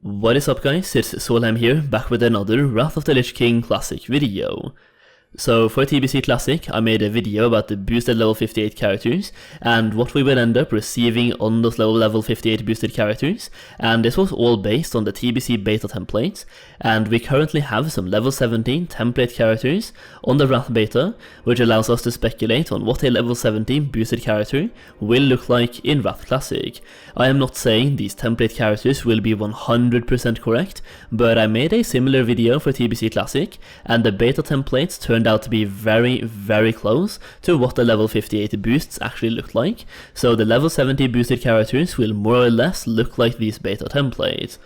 What is up guys, it's Solheim here, back with another Wrath of the Lich King Classic video. So for TBC Classic, I made a video about the boosted level 58 characters and what we will end up receiving on those level 58 boosted characters, and this was all based on the TBC beta templates, and we currently have some level 17 template characters on the Wrath beta, which allows us to speculate on what a level 17 boosted character will look like in Wrath Classic. I am not saying these template characters will be 100% correct, but I made a similar video for TBC Classic, and the beta templates turned out to be very close to what the level 58 boosts actually looked like, so the level 70 boosted characters will more or less look like these beta templates.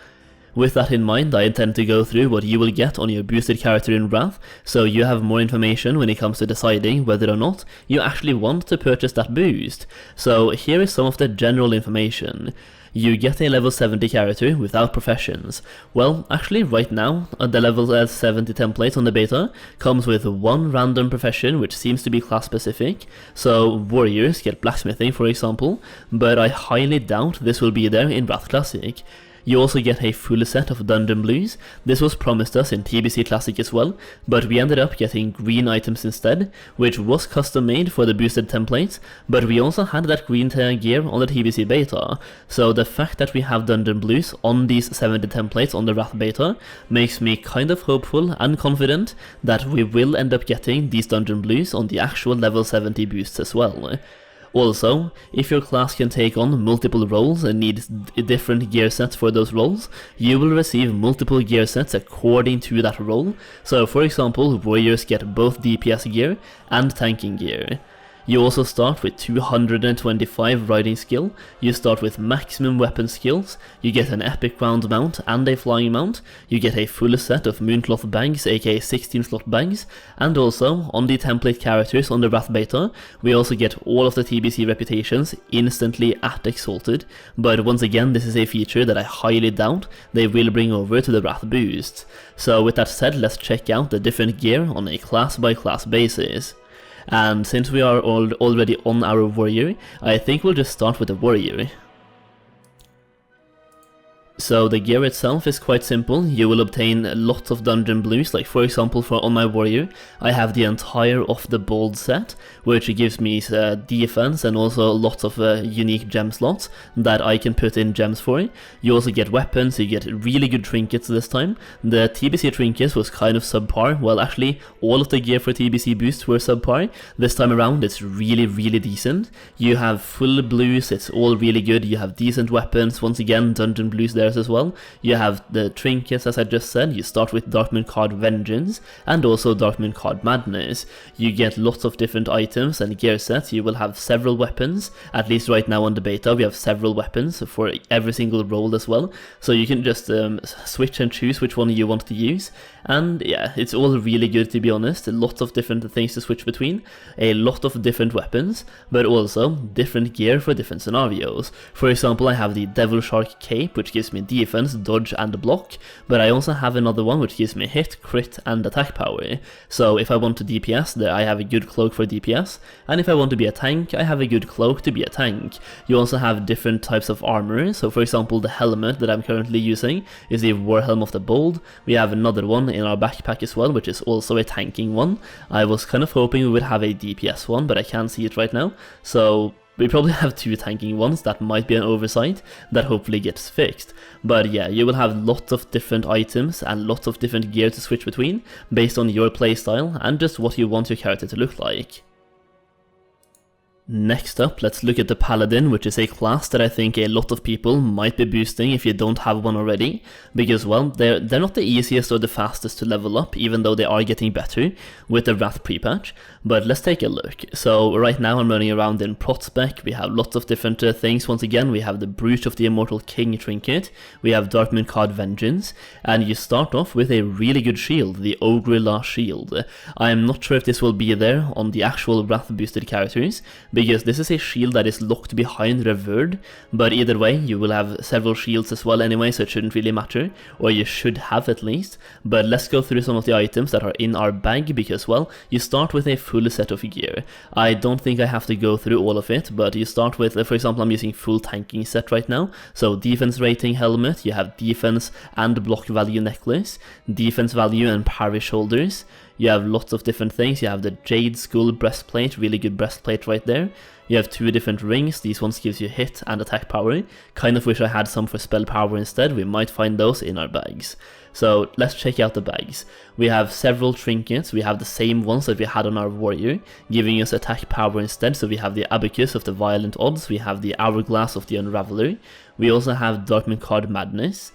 With that in mind, I intend to go through what you will get on your boosted character in Wrath, so you have more information when it comes to deciding whether or not you actually want to purchase that boost. So here is some of the general information. You get a level 70 character without professions. Well, actually right now, the level 70 template on the beta comes with one random profession which seems to be class specific, so warriors get blacksmithing for example, but I highly doubt this will be there in Wrath Classic. You also get a full set of dungeon blues. This was promised us in TBC Classic as well, but we ended up getting green items instead, which was custom made for the boosted templates, but we also had that green gear on the TBC beta, so the fact that we have dungeon blues on these 70 templates on the Wrath beta makes me kind of hopeful and confident that we will end up getting these dungeon blues on the actual level 70 boosts as well. Also, if your class can take on multiple roles and needs different gear sets for those roles, you will receive multiple gear sets according to that role. So for example, warriors get both DPS gear and tanking gear. You also start with 225 riding skill, you start with maximum weapon skills, you get an epic round mount and a flying mount, you get a full set of mooncloth bags aka 16 slot bags, and also on the template characters on the Wrath beta, we also get all of the TBC reputations instantly at Exalted, but once again this is a feature that I highly doubt they will bring over to the Wrath boost. So with that said, let's check out the different gear on a class by class basis. And since we are already on our warrior, I think we'll just start with the warrior. So the gear itself is quite simple. You will obtain lots of dungeon blues, like for example on my warrior I have the entire Off the Bold set, which gives me defense and also lots of unique gem slots that I can put in gems for. You also get weapons, you get really good trinkets this time. The TBC trinkets was kind of subpar, well actually all of the gear for TBC boosts were subpar. This time around it's really decent. You have full blues, it's all really good, you have decent weapons, once again dungeon blues there as well. You have the trinkets as I just said, you start with Darkmoon Card Vengeance and also Darkmoon Card Madness. You get lots of different items and gear sets, you will have several weapons, at least right now on the beta we have several weapons for every single role as well, so you can just switch and choose which one you want to use, and yeah, it's all really good to be honest. Lots of different things to switch between, a lot of different weapons, but also different gear for different scenarios. For example, I have the Devil Shark Cape which gives me defense, dodge and block, but I also have another one which gives me hit, crit and attack power. So if I want to DPS, there I have a good cloak for DPS, and if I want to be a tank, I have a good cloak to be a tank. You also have different types of armor, so for example the helmet that I'm currently using is the Warhelm of the Bold. We have another one in our backpack as well, which is also a tanking one. I was kind of hoping we would have a DPS one, but I can't see it right now, so we probably have two tanking ones. That might be an oversight that hopefully gets fixed. But yeah, you will have lots of different items and lots of different gear to switch between based on your playstyle and just what you want your character to look like. Next up, let's look at the Paladin, which is a class that I think a lot of people might be boosting if you don't have one already, because well, they're not the easiest or the fastest to level up, even though they are getting better with the Wrath pre-patch, but let's take a look. So right now I'm running around in prot spec, we have lots of different things. Once again, we have the Brute of the Immortal King trinket, we have Darkmoon Card Vengeance, and you start off with a really good shield, the Ogre-La shield. I am not sure if this will be there on the actual Wrath boosted characters. because this is a shield that is locked behind Revered, but either way you will have several shields as well anyway, so it shouldn't really matter, or you should have at least. But let's go through some of the items that are in our bag, because well, you start with a full set of gear. I don't think I have to go through all of it, but you start with, for example, I'm using full tanking set right now, so defense rating helmet, you have defense and block value necklace, defense value and parry shoulders. You have lots of different things. You have the Jade Skull breastplate, really good breastplate right there. You have 2 different rings. These ones gives you hit and attack power. Kind of wish I had some for spell power instead. We might find those in our bags. So let's check out the bags. We have several trinkets. We have the same ones that we had on our warrior, giving us attack power instead. So we have the Abacus of the Violent Odds. We have the Hourglass of the Unraveler. We also have Darkman Card Madness.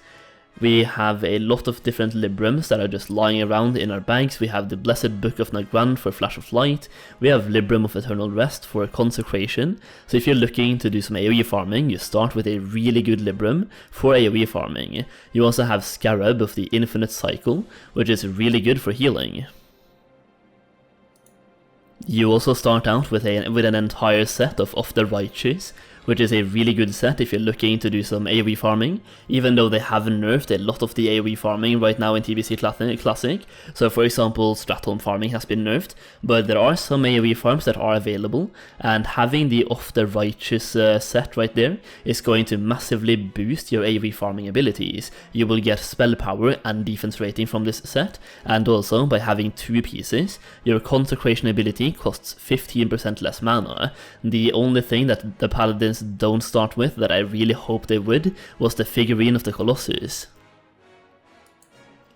We have a lot of different Librams that are just lying around in our bags. We have the Blessed Book of Nagrand for Flash of Light. We have Libram of Eternal Rest for Consecration. So if you're looking to do some AoE farming, you start with a really good Libram for AoE farming. You also have Scarab of the Infinite Cycle, which is really good for healing. You also start out with an entire set of the Righteous, which is a really good set if you're looking to do some AoE farming, even though they have nerfed a lot of the AoE farming right now in TBC Classic. So for example, Stratholme farming has been nerfed, but there are some AoE farms that are available, and having the Of the Righteous set right there is going to massively boost your AoE farming abilities. You will get spell power and defense rating from this set, and also by having 2 pieces, your Consecration ability costs 15% less mana. The only thing that the Paladins don't start with that I really hope they would was the Figurine of the Colossus.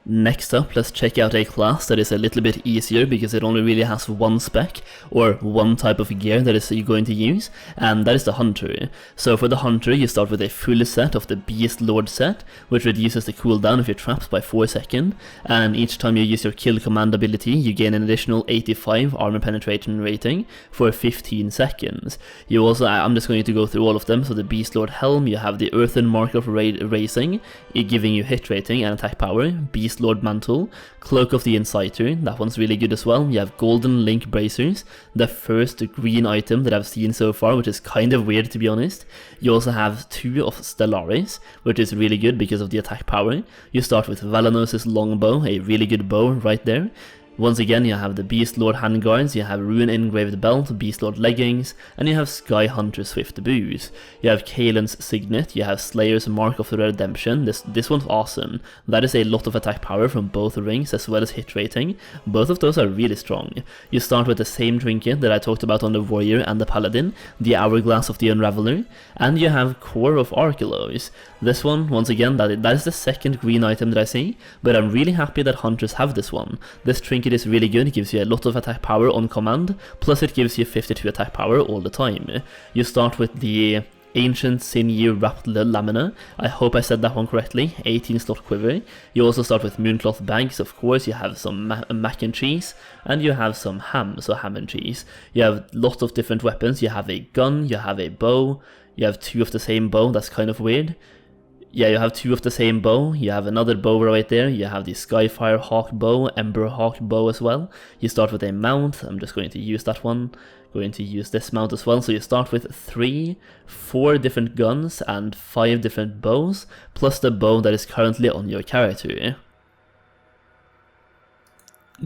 Next up, let's check out a class that is a little bit easier because it only really has 1 spec or 1 type of gear that you're going to use, and that is the Hunter. So for the Hunter, you start with a full set of the Beast Lord set, which reduces the cooldown of your traps by 4 seconds, and each time you use your kill command ability, you gain an additional 85 armor penetration rating for 15 seconds. You also, I'm just going to go through all of them. So the Beast Lord Helm, you have the Earthen Mark of Racing, giving you hit rating and attack power. Beast Lord Mantle, Cloak of the Inciter, that one's really good as well. You have Golden Link Bracers, the first green item that I've seen so far, which is kind of weird to be honest. You also have 2 of Stellaris, which is really good because of the attack power. You start with Valanos' Longbow, a really good bow right there. Once again, you have the Beast Lord Handguards, you have Ruin Engraved Belt, Beast Lord Leggings, and you have Sky Hunter Swift Boots. You have Kaelin's Signet, you have Slayer's Mark of the Redemption. This one's awesome. That is a lot of attack power from both rings as well as hit rating. Both of those are really strong. You start with the same trinket that I talked about on the Warrior and the Paladin, the Hourglass of the Unraveler, and you have Core of Archelois. This one, once again, that is the second green item that I see, but I'm really happy that Hunters have this one. This trinket is really good, it gives you a lot of attack power on command, plus it gives you 52 attack power all the time. You start with the Ancient Sinew Wrapped Lamina, I hope I said that one correctly, 18 slot quiver. You also start with Mooncloth bags, of course. You have some mac and cheese, and you have some ham, so ham and cheese. You have lots of different weapons. You have a gun, you have a bow, you have 2 of the same bow, that's kind of weird. Yeah, you have 2 of the same bow. You have another bow right there. You have the Skyfire Hawk bow, Ember Hawk bow as well. You start with a mount. I'm just going to use that one. Going to use this mount as well. So you start with 4 different guns and 5 different bows, plus the bow that is currently on your character.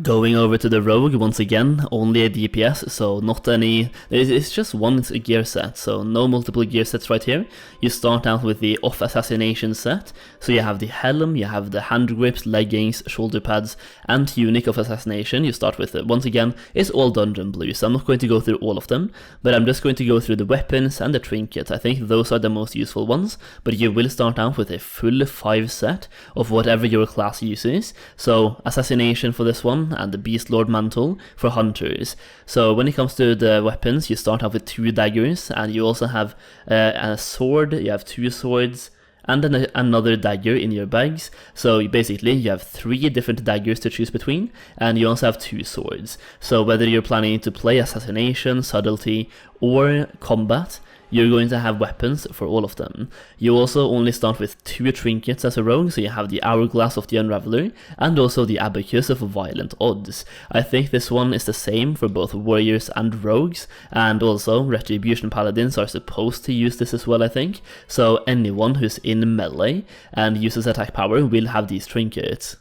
Going over to the Rogue, once again, only a DPS, so not any, it's just 1 gear set, so no multiple gear sets right here. You start out with the Off Assassination set, so you have the Helm, you have the hand grips, leggings, shoulder pads, and tunic of Assassination. You start with, once again, it's all Dungeon Blue, so I'm not going to go through all of them, but I'm just going to go through the weapons and the trinkets. I think those are the most useful ones, but you will start out with a full 5 set of whatever your class uses, so Assassination for this one, and the Beast Lord Mantle for Hunters. So when it comes to the weapons, you start off with 2 daggers, and you also have a sword, you have 2 swords, and then another dagger in your bags. So basically you have 3 different daggers to choose between, and you also have 2 swords. So whether you're planning to play Assassination, Subtlety, or Combat, you're going to have weapons for all of them. You also only start with 2 trinkets as a rogue, so you have the Hourglass of the Unraveler and also the Abacus of Violent Odds. I think this one is the same for both warriors and rogues, and also Retribution Paladins are supposed to use this as well, I think, so anyone who's in melee and uses attack power will have these trinkets.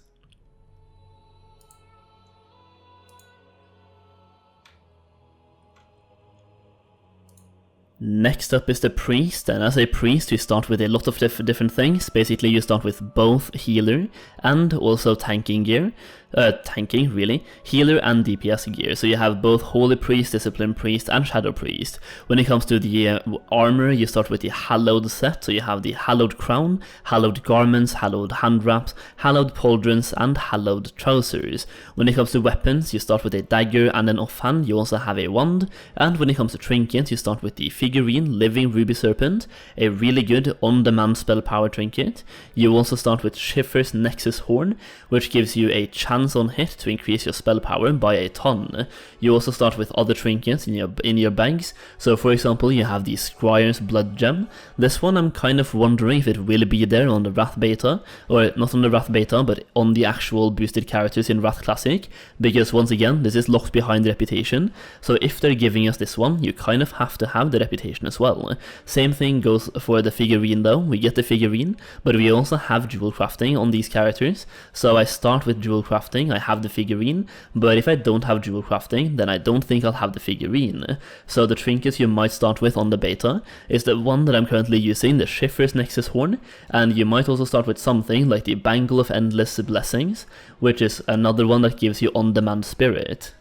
Next up is the priest, and as a priest you start with a lot of different things. Basically you start with both healer and also tanking gear. Healer and DPS gear. So you have both Holy Priest, Discipline Priest and Shadow Priest. When it comes to the armor, you start with the Hallowed set, so you have the Hallowed Crown, Hallowed Garments, Hallowed Hand Wraps, Hallowed Pauldrons and Hallowed Trousers. When it comes to weapons, you start with a dagger and an offhand, you also have a wand, and when it comes to trinkets, you start with the Figurine Living Ruby Serpent, a really good on-demand spell power trinket. You also start with Schiffer's Nexus Horn, which gives you a chance on hit to increase your spell power by a ton. You also start with other trinkets in your bags, so for example you have the Squire's Blood Gem. This one I'm kind of wondering if it will be there on the Wrath beta, or not on the Wrath beta but on the actual boosted characters in Wrath Classic, because once again this is locked behind the reputation, so if they're giving us this one you kind of have to have the reputation as well. Same thing goes for the figurine though, we get the figurine, but we also have dual crafting on these characters, so I start with dual crafting, I have the figurine, but if I don't have dual crafting, then I don't think I'll have the figurine. So the trinkets you might start with on the beta is the one that I'm currently using, the Schiffer's Nexus Horn, and you might also start with something like the Bangle of Endless Blessings, which is another one that gives you on-demand spirit.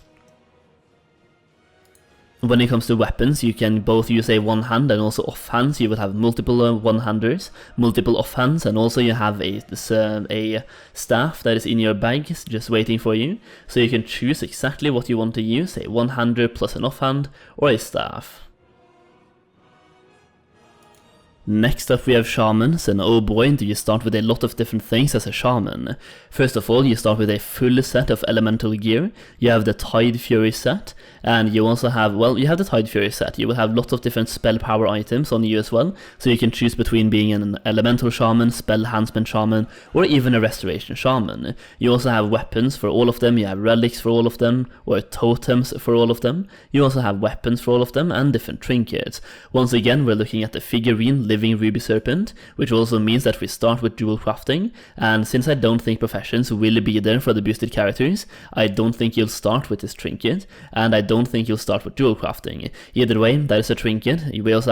When it comes to weapons, you can both use a one-hand and also offhands. You will have multiple one-handers, multiple offhands, and also you have a staff that is in your bag just waiting for you. So you can choose exactly what you want to use, a one-hander plus an offhand, or a staff. Next up we have Shamans, and oh boy do you start with a lot of different things as a Shaman. First of all you start with a full set of elemental gear, you have the Tide Fury set, and you also have, well, you have the Tide Fury set, you will have lots of different spell power items on you as well, so you can choose between being an elemental shaman, spell enhancement shaman, or even a restoration shaman. You also have weapons for all of them, you have relics for all of them, or totems for all of them, you also have weapons for all of them, and different trinkets. Once again we're looking at the Figurine Living Ruby Serpent, which also means that we start with dual crafting, and since I don't think professions will be there for the boosted characters, I don't think you'll start with this trinket, and I don't think you'll start with dual crafting. Either way, that is a trinket. We have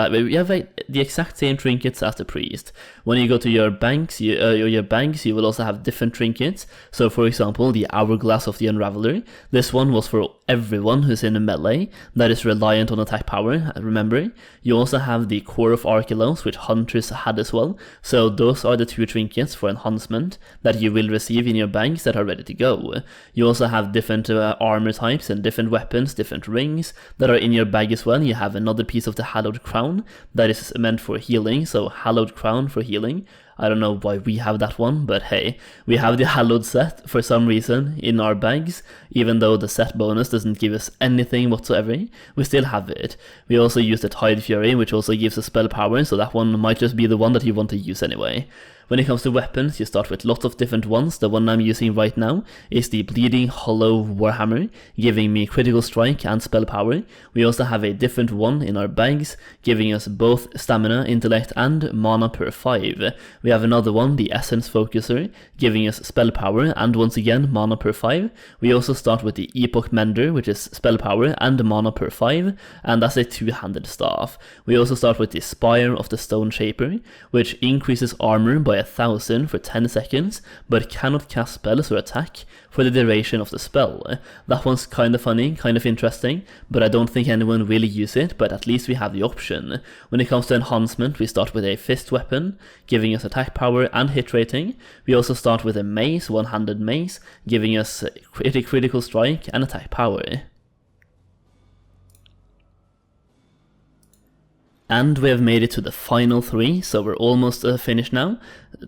the exact same trinkets as the priest. When you go to your banks, you will also have different trinkets. So for example, the Hourglass of the Unraveler. This one was for everyone who's in a melee that is reliant on attack power, remember. You also have the Core of Archelos, which hunters had as well, so those are the 2 trinkets for enhancement that you will receive in your bags that are ready to go. You also have different armor types and different weapons, different rings that are in your bag as well. You have another piece of the Hallowed Crown that is meant for healing, so Hallowed Crown for healing. I don't know why we have that one, but hey, we have the Hallowed set for some reason in our bags, even though the set bonus doesn't give us anything whatsoever, we still have it. We also use the Tide Fury, which also gives us spell power, so that one might just be the one that you want to use anyway. When it comes to weapons, you start with lots of different ones. The one I'm using right now is the Bleeding Hollow Warhammer, giving me critical strike and spell power. We also have a different one in our bags, giving us both stamina, intellect and mana per 5. We have another one, the Essence Focuser, giving us spell power and once again mana per 5. We also start with the Epoch Mender, which is spell power and mana per 5, and that's a 2-handed staff. We also start with the Spire of the Stone Shaper, which increases armor by 1000 for 10 seconds, but cannot cast spells or attack for the duration of the spell. That one's kind of funny, kind of interesting, but I don't think anyone will use it, but at least we have the option. When it comes to enhancement, we start with a fist weapon, giving us attack power and hit rating. We also start with a mace, one-handed mace, giving us critical strike and attack power. And we have made it to the final 3, so we're almost finished now.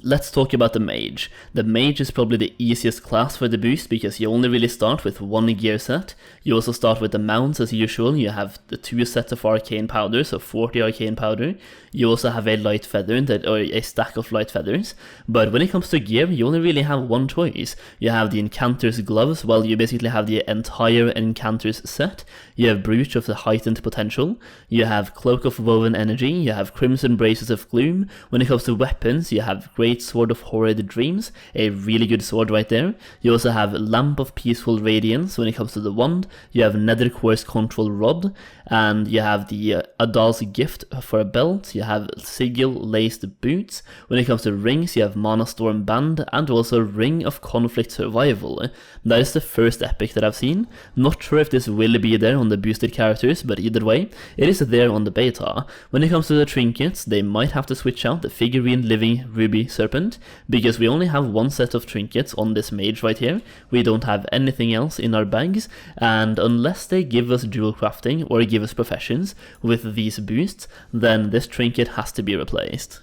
Let's talk about the Mage. The Mage is probably the easiest class for the boost because you only really start with one gear set. You also start with the mounts as usual. You have the 2 sets of arcane powder, so 40 arcane powder. You also have a light feather, or a stack of light feathers. But when it comes to gear, you only really have one choice. You have the Encanter's gloves. Well, you basically have the entire Encanter's set. You have Brooch of the heightened potential. You have Cloak of woven energy. You have Crimson braces of gloom. When it comes to weapons, you have Great Sword of horrid dreams, a really good sword right there. You also have Lamp of peaceful radiance. When it comes to the wand, you have Nether Core's control rod, and you have the Adal's gift for a belt. You have Sigil laced boots. When it comes to rings, you have Mana Storm band, and also Ring of conflict survival. That is the first epic that I've seen. Not sure if this will be there on the boosted characters, but either way, it is there on the beta. When it comes to the trinkets, they might have to switch out the figurine living ruby serpent, because we only have one set of trinkets on this mage right here. We don't have anything else in our bags, and unless they give us dual crafting or give us professions with these boosts, then this trinket has to be replaced.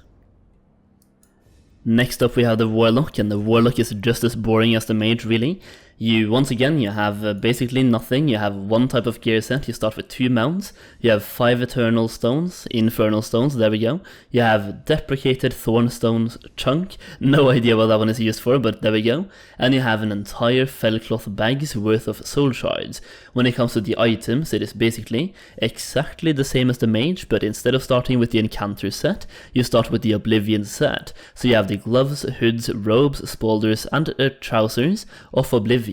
Next up we have the Warlock, and the Warlock is just as boring as the Mage really. Once again, you have basically nothing. You have one type of gear set. You start with 2 mounts. You have 5 Eternal Stones, Infernal Stones, there we go. You have Deprecated Thornstones chunk. No idea what that one is used for, but there we go. And you have an entire Fellcloth bag's worth of soul shards. When it comes to the items, it is basically exactly the same as the Mage, but instead of starting with the Encanter set, you start with the Oblivion set. So you have the gloves, hoods, robes, spaulders, and trousers of Oblivion.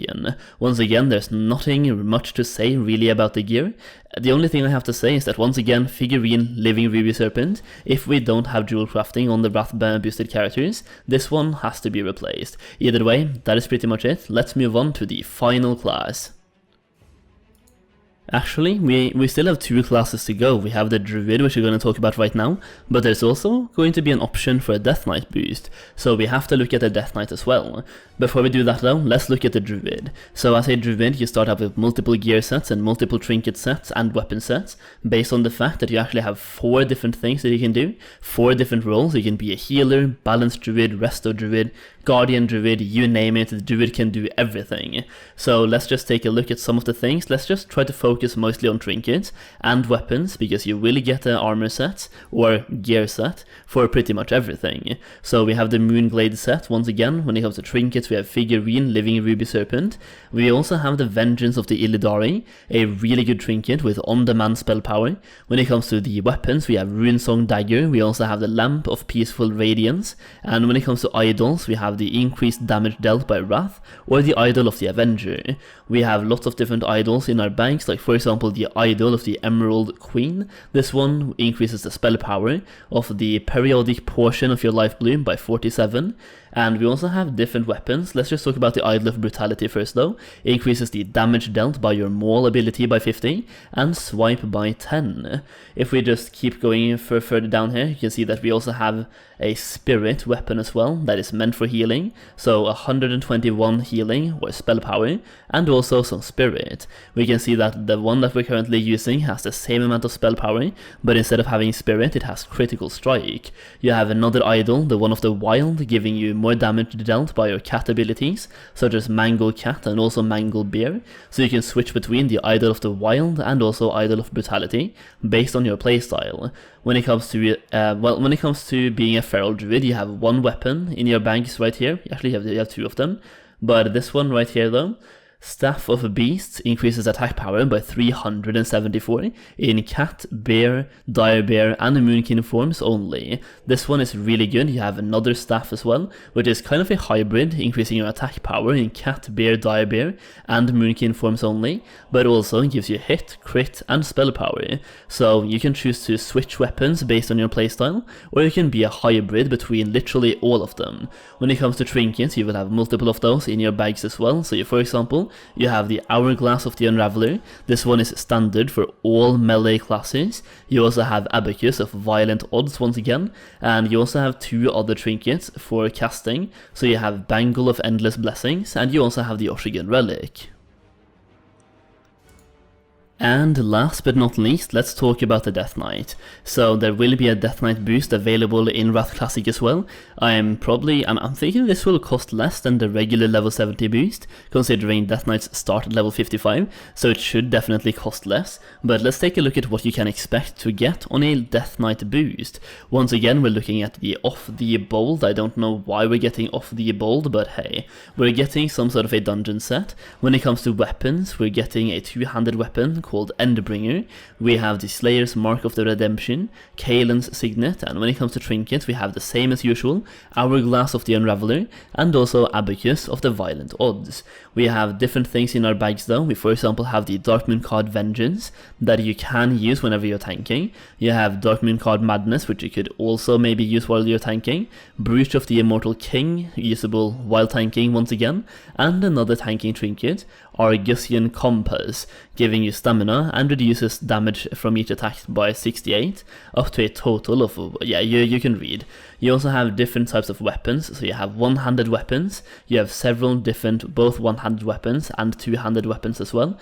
Once again, there's nothing much to say really about the gear. The only thing I have to say is that once again, figurine living ruby serpent, if we don't have dual crafting on the Wrath boosted characters, this one has to be replaced. Either way, that is pretty much it. Let's move on to the final class. Actually, we still have 2 classes to go. We have the Druid, which we're going to talk about right now, but there's also going to be an option for a Death Knight boost, so we have to look at the Death Knight as well. Before we do that though, let's look at the Druid. So as a Druid, you start out with multiple gear sets and multiple trinket sets and weapon sets, based on the fact that you actually have 4 different things that you can do, 4 different roles. You can be a healer, balanced Druid, resto Druid, guardian Druid, you name it, the Druid can do everything. So let's just take a look at some of the things. Let's just try to focus mostly on trinkets and weapons, because you will get an armor set or gear set for pretty much everything. So we have the Moonglade set. Once again, when it comes to trinkets, we have figurine living ruby serpent. We also have the Vengeance of the Illidari, a really good trinket with on-demand spell power. When it comes to the weapons, we have Runesong dagger. We also have the Lamp of peaceful radiance, and when it comes to idols, we have the increased damage dealt by Wrath or the idol of the Avenger. We have lots of different idols in our banks, like for example the idol of the Emerald Queen. This one increases the spell power of the periodic portion of your life bloom by 47. And we also have different weapons. Let's just talk about the Idol of Brutality first though. It increases the damage dealt by your Maul ability by 50 and Swipe by 10. If we just keep going further down here, you can see that we also have a Spirit weapon as well that is meant for healing. So 121 healing or spell power, and also some Spirit. We can see that the one that we're currently using has the same amount of spell power, but instead of having Spirit, it has Critical Strike. You have another idol, the one of the Wild, giving you more damage dealt by your cat abilities, such as Mangle Cat and also Mangle Bear, so you can switch between the Idol of the Wild and also Idol of Brutality, based on your playstyle. When it comes to being a Feral Druid, you have 1 weapon in your bags right here. Actually, you have 2 of them, but this one right here though, Staff of Beasts, increases attack power by 374 in cat, bear, dire bear, and moonkin forms only. This one is really good. You have another staff as well, which is kind of a hybrid, increasing your attack power in cat, bear, dire bear, and moonkin forms only, but also gives you hit, crit, and spell power. So you can choose to switch weapons based on your playstyle, or you can be a hybrid between literally all of them. When it comes to trinkets, you will have multiple of those in your bags as well. So for example, you have the Hourglass of the Unraveler. This one is standard for all melee classes. You also have Abacus of Violent Odds once again, and you also have 2 other trinkets for casting. So you have Bangle of Endless Blessings, and you also have the Oshigan Relic. And last but not least, let's talk about the Death Knight. So there will be a Death Knight boost available in Wrath Classic as well. I'm thinking this will cost less than the regular level 70 boost, considering Death Knights start at level 55, so it should definitely cost less. But let's take a look at what you can expect to get on a Death Knight boost. Once again, we're looking at the Off the Bold. I don't know why we're getting Off the Bold, but hey, we're getting some sort of a dungeon set. When it comes to weapons, we're getting a two-handed weapon called Endbringer. We have the Slayer's Mark of the Redemption, Kaelin's Signet, and when it comes to trinkets, we have the same as usual, Hourglass of the Unraveler, and also Abacus of the Violent Odds. We have different things in our bags though. We for example have the Darkmoon card Vengeance that you can use whenever you're tanking. You have Darkmoon card Madness, which you could also maybe use while you're tanking, Brooch of the Immortal King, usable while tanking once again, and another tanking trinket, Argusian Compass, giving you stamina and reduces damage from each attack by 68, up to a total of, yeah, you can read. You also have different types of weapons, so you have one-handed weapons, you have several different both one-handed weapons and two-handed weapons as well,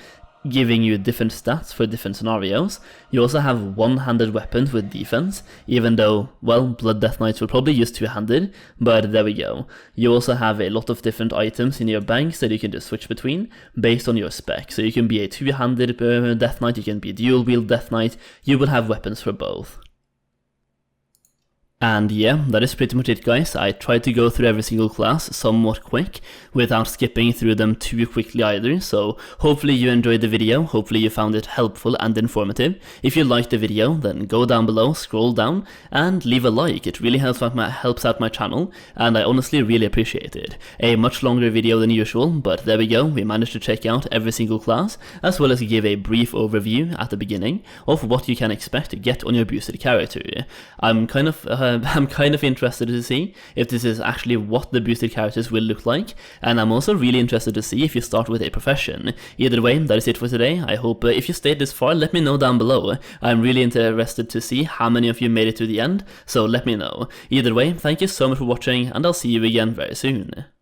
giving you different stats for different scenarios. You also have one-handed weapons with defense, even though, well, Blood Death Knights will probably use two-handed, but there we go. You also have a lot of different items in your bags that you can just switch between based on your spec. So you can be a two-handed Death Knight, you can be a dual-wield Death Knight, you will have weapons for both. And yeah, that is pretty much it guys. I tried to go through every single class somewhat quick, without skipping through them too quickly either, so hopefully you enjoyed the video, hopefully you found it helpful and informative. If you liked the video, then go down below, scroll down, and leave a like. It really helps out my channel, and I honestly really appreciate it. A much longer video than usual, but there we go, we managed to check out every single class, as well as give a brief overview at the beginning of what you can expect to get on your boosted character. I'm kind of interested to see if this is actually what the boosted characters will look like, and I'm also really interested to see if you start with a profession. Either way, that is it for today. I hope if you stayed this far, let me know down below. I'm really interested to see how many of you made it to the end, so let me know. Either way, thank you so much for watching, and I'll see you again very soon.